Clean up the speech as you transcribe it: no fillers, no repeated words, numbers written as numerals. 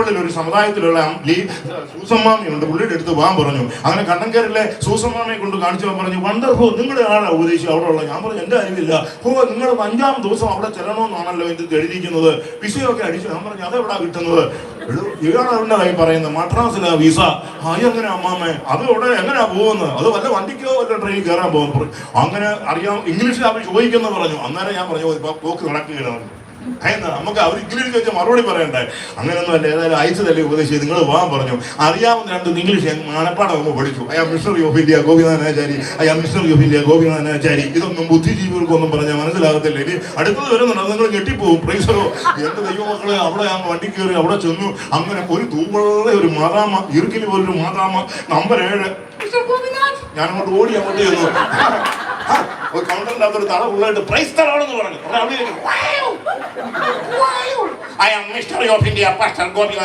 കണ്ണൻകേറിൽ ഒരു സമുദായത്തിലുള്ള സൂസമ്മാമയുണ്ട്, പുള്ളിയുടെ അടുത്ത് പോകാൻ പറഞ്ഞു. അങ്ങനെ കണ്ണൻകേറിലെ സൂസമ്മാമയെ കൊണ്ട് കാണിച്ചു പറഞ്ഞു, വണ്ടർഫുൾ, നിങ്ങളുടെ ആളാ ഉപദേശിച്ചു അവിടെ ഉള്ള. ഞാൻ പറഞ്ഞു എന്റെ അറിവില്ല. നിങ്ങൾ 5-ാം ദിവസം അവിടെ ചെല്ലണമെന്നാണല്ലോ ഇത് എഴുതിയിരിക്കുന്നത്, വിസയൊക്കെ അടിച്ചു. ഞാൻ പറഞ്ഞു അതെവിടാ കിട്ടുന്നത്? ഇയാളെ പറയുന്നത് മദ്രാസിലാ വിസ. എങ്ങനെയാ അമ്മാമ്മേ? അത് ഇവിടെ എങ്ങനെയാ പോകുന്നത്? അത് വല്ല വണ്ടിക്കോ വല്ല ട്രെയിനിൽ കയറാൻ പോകുന്നു. അങ്ങനെ അറിയാം, ഇംഗ്ലീഷിൽ അവർ ചോദിക്കുന്ന പറഞ്ഞു. അന്നേരം ഞാൻ പറഞ്ഞു ഇപ്പൊ പോക്ക് നടക്കുകയാണ്. നമുക്ക് അവർ ഇംഗ്ലീഷ് ചോദിച്ചാൽ മറുപടി പറയണ്ടേ? അങ്ങനെയൊന്നും അല്ല. ഏതായാലും അയച്ചതല്ലേ ഉപദേശിച്ച് നിങ്ങൾ പോകാൻ പറഞ്ഞു. അറിയാവുന്ന 2 ഇംഗ്ലീഷ് മനപ്പാടം പഠിച്ചു. Missionary of India Gopinathanachari, missionary of India Gopinathanachari. ഇതൊന്നും ബുദ്ധിജീവികൾക്കൊന്നും പറഞ്ഞാൽ മനസ്സിലാകത്തില്ല. ഇനി അടുത്തത് വരുന്നുണ്ട്, നിങ്ങൾ ഞെട്ടിപ്പോവും. പ്രൈസറോ എന്റെ ദൈവമക്കളെ, അവിടെ ഞാൻ വണ്ടി കയറി അവിടെ ചെന്നു. അങ്ങനെ ഒരു തൂമ്പുള്ള ഒരു മാതാമ, ഇറുക്കിൽ പോലൊരു മാതാമ, നമ്പർ 7. ഞാൻ അങ്ങോട്ട് ഓടി അങ്ങോട്ട് ചെന്നു. ഒരു കൗണ്ടറിന്റെ അകത്തൊരു തള ഉള്ളതായിട്ട് പ്രൈസ് തളവെന്ന് പറഞ്ഞു. I am Mystery of India, Pastor Gopi.